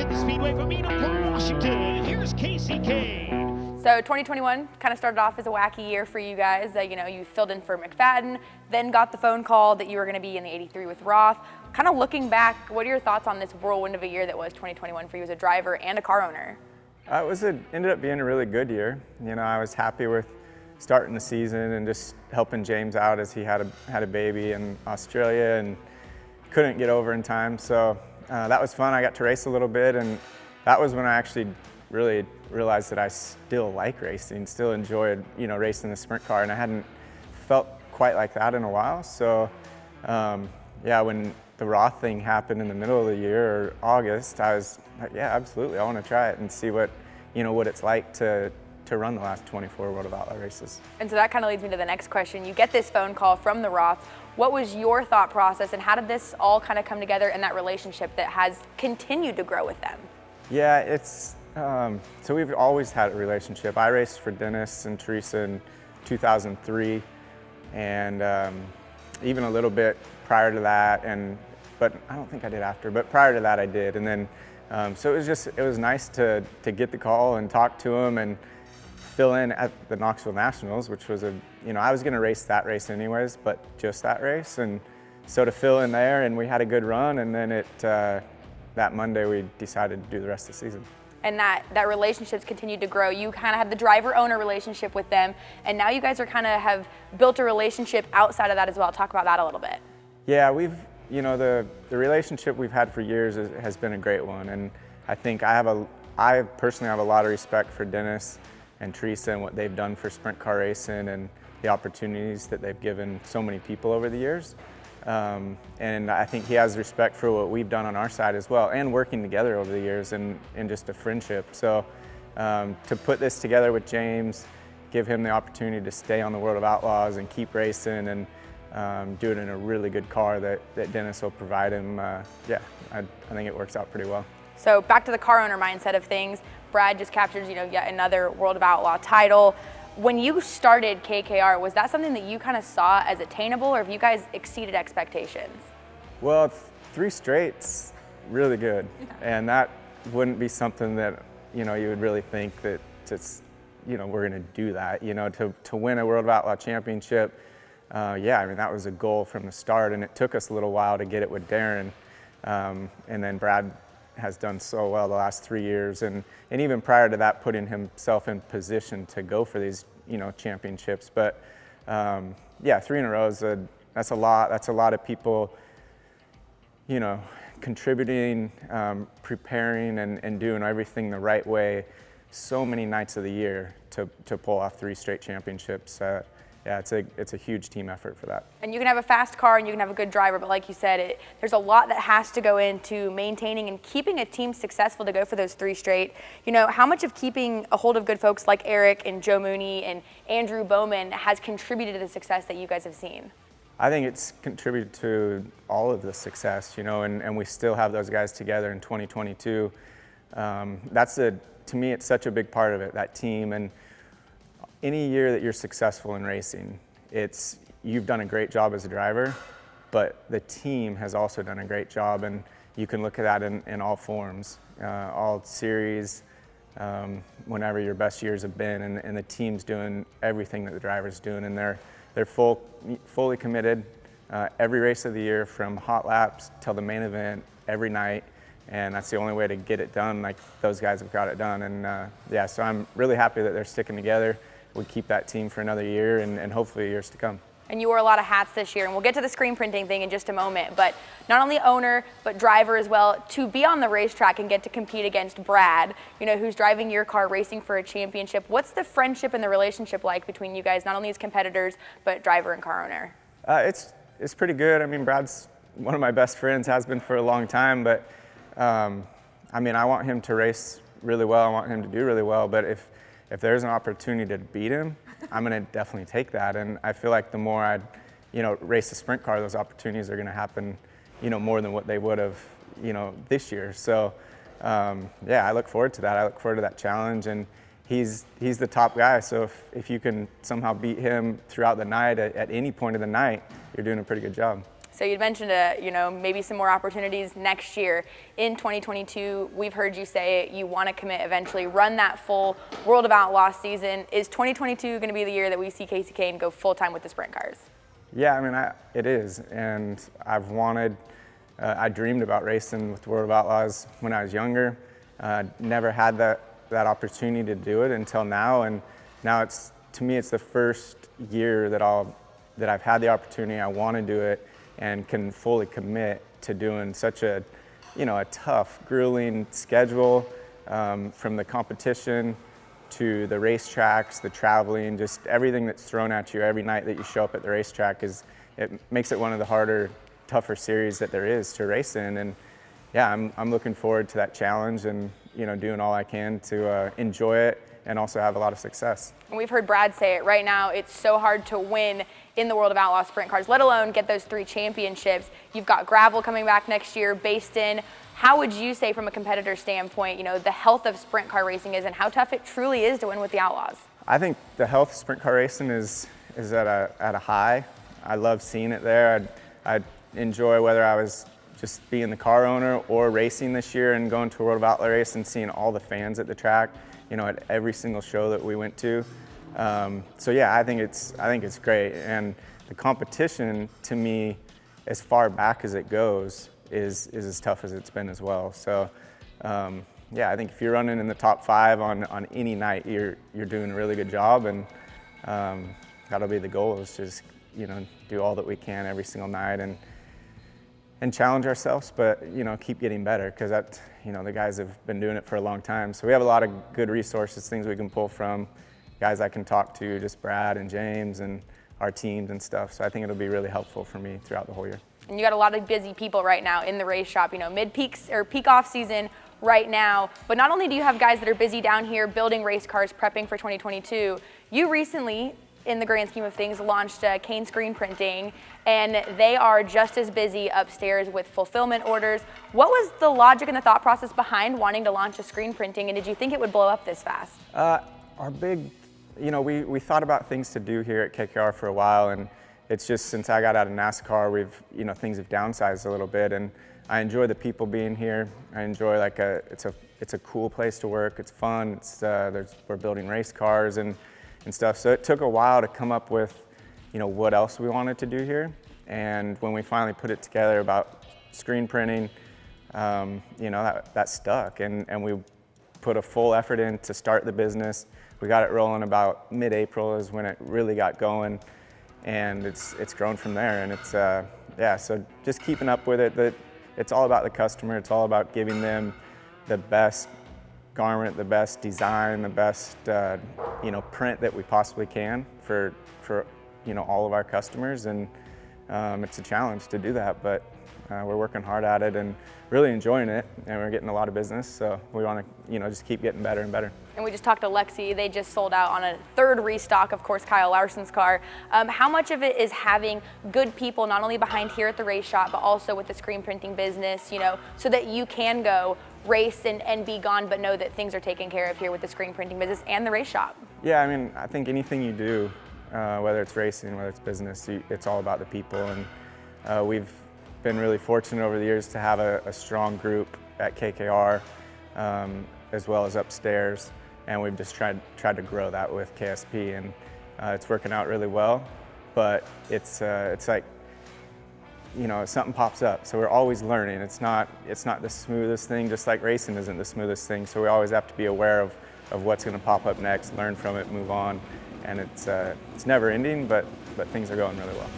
at the Speedway from Edom, Washington, here's Kasey Kahne. So 2021 kind of started off as a wacky year for you guys. You filled in for McFadden, then got the phone call that you were going to be in the 83 with Roth. Kind of looking back, what are your thoughts on this whirlwind of a year that was 2021 for you as a driver and a car owner? It ended up being a really good year. I was happy with starting the season and just helping James out as he had a baby in Australia and couldn't get over in time. So that was fun. I got to race a little bit, and that was when I actually really realized that I still like racing, still enjoyed racing the sprint car, and I hadn't felt quite like that in a while. So when the Roth thing happened in the middle of the year, or August, I was like, yeah, absolutely, I want to try it and see what it's like to run the last 24 World of Outlaw races. And so that kind of leads me to the next question. You get this phone call from the Roths. What was your thought process, and how did this all kind of come together in that relationship that has continued to grow with them? Yeah, it's so we've always had a relationship. I raced for Dennis and Teresa in 2003, and even a little bit prior to that, but I don't think I did after, but prior to that I did. And then so it was nice to get the call and talk to him and fill in at the Knoxville Nationals, which was I was going to race that race anyways, but just that race. And so to fill in there, and we had a good run, and then that Monday we decided to do the rest of the season. And that relationship's continued to grow. You kind of had the driver-owner relationship with them, and now you guys are kind of have built a relationship outside of that as well. Talk about that a little bit. Yeah, the relationship we've had for years has been a great one, and I think I personally have a lot of respect for Dennis and Teresa and what they've done for sprint car racing and the opportunities that they've given so many people over the years. And I think he has respect for what we've done on our side as well, and working together over the years and just a friendship. So to put this together with James, give him the opportunity to stay on the World of Outlaws and keep racing and do it in a really good car that Dennis will provide him, I think it works out pretty well. So back to the car owner mindset of things, Brad just captured yet another World of Outlaw title. When you started KKR, was that something that you kind of saw as attainable, or have you guys exceeded expectations? Well, 3 straights, really good. And that wouldn't be something that, you would really think that we're going to do that, to win a World of Outlaw championship. That was a goal from the start, and it took us a little while to get it with Darren. And then Brad has done so well the last 3 years, and even prior to that, putting himself in position to go for these championships. But 3 in a row that's a lot. That's a lot of people contributing, preparing, and doing everything the right way so many nights of the year to pull off 3 straight championships. It's a huge team effort for that. And you can have a fast car and you can have a good driver, but like you said, there's a lot that has to go into maintaining and keeping a team successful to go for those 3 straight. How much of keeping a hold of good folks like Eric and Joe Mooney and Andrew Bowman has contributed to the success that you guys have seen? I think it's contributed to all of the success, and we still have those guys together in 2022. To me, it's such a big part of it, that team. And any year that you're successful in racing, you've done a great job as a driver, but the team has also done a great job, and you can look at that in all forms, all series, whenever your best years have been, and the team's doing everything that the driver's doing, and they're fully committed every race of the year, from hot laps till the main event, every night. And that's the only way to get it done. Like, those guys have got it done. And so I'm really happy that they're sticking together. We keep that team for another year and hopefully years to come. And you wore a lot of hats this year, and we'll get to the screen printing thing in just a moment, but not only owner, but driver as well. To be on the racetrack and get to compete against Brad, who's driving your car, racing for a championship, what's the friendship and the relationship like between you guys, not only as competitors, but driver and car owner? It's pretty good. I mean, Brad's one of my best friends, has been for a long time, but I want him to race really well. I want him to do really well, but if there's an opportunity to beat him, I'm going to definitely take that. And I feel like the more I, race the sprint car, those opportunities are going to happen, more than what they would have, this year. So, I look forward to that. I look forward to that challenge, and he's the top guy. So if you can somehow beat him throughout the night at any point of the night, you're doing a pretty good job. So you mentioned, maybe some more opportunities next year. In 2022, we've heard you say you want to commit eventually, run that full World of Outlaws season. Is 2022 going to be the year that we see Kasey Kahne go full-time with the sprint cars? Yeah, I mean, it is, and I dreamed about racing with the World of Outlaws when I was younger. Never had that opportunity to do it until now, and now to me it's the first year that I've had the opportunity. I want to do it and can fully commit to doing such a tough, grueling schedule, from the competition to the racetracks, the traveling, just everything that's thrown at you every night that you show up at the racetrack. It makes it one of the harder, tougher series that there is to race in. And yeah, I'm looking forward to that challenge and doing all I can to enjoy it and also have a lot of success. And we've heard Brad say it right now, it's so hard to win in the World of Outlaw sprint cars, let alone get those 3 championships. You've got gravel coming back next year, based in. How would you say from a competitor standpoint, the health of sprint car racing is and how tough it truly is to win with the Outlaws? I think the health of sprint car racing is at a high. I love seeing it there. I enjoy whether I was just being the car owner or racing this year and going to a World of Outlaw race and seeing all the fans at the track, at every single show that we went to. So yeah, I think it's great. And the competition, to me, as far back as it goes, is as tough as it's been as well. So yeah, I think if you're running in the top 5 on any night, you're doing a really good job, and that'll be the goal, is just do all that we can every single night and challenge ourselves, but keep getting better, because the guys have been doing it for a long time. So we have a lot of good resources, things we can pull from, guys I can talk to, just Brad and James and our teams and stuff. So I think it'll be really helpful for me throughout the whole year. And you got a lot of busy people right now in the race shop, mid-peaks or peak off season right now. But not only do you have guys that are busy down here building race cars, prepping for 2022, you recently, in the grand scheme of things, launched Kahne Screen Printing, and they are just as busy upstairs with fulfillment orders. What was the logic and the thought process behind wanting to launch a screen printing, and did you think it would blow up this fast? Our big, we thought about things to do here at KKR for a while, and it's just since I got out of NASCAR, things have downsized a little bit, and I enjoy the people being here. I enjoy it's a cool place to work. It's fun. We're building race cars and stuff. So it took a while to come up with, what else we wanted to do here. And when we finally put it together about screen printing, that stuck. And we put a full effort in to start the business. We got it rolling about mid-April is when it really got going. And it's grown from there. And so just keeping up with it. It's all about the customer. It's all about giving them the best garment, the best design, the best print that we possibly can for all of our customers, and it's a challenge to do that, but we're working hard at it and really enjoying it, and we're getting a lot of business, so we want to just keep getting better and better. And we just talked to Lexi. They just sold out on a 3rd restock, of course, Kyle Larson's car. How much of it is having good people not only behind here at the race shop, but also with the screen printing business, so that you can go race and be gone, but know that things are taken care of here with the screen printing business and the race shop? Yeah, I mean, I think anything you do, whether it's racing, whether it's business, it's all about the people. And we've been really fortunate over the years to have a strong group at KKR, as well as upstairs. And we've just tried to grow that with KSP, and it's working out really well. But it's like, something pops up, so we're always learning. It's not the smoothest thing, just like racing isn't the smoothest thing. So we always have to be aware of what's going to pop up next, learn from it, move on, and it's never ending, but things are going really well.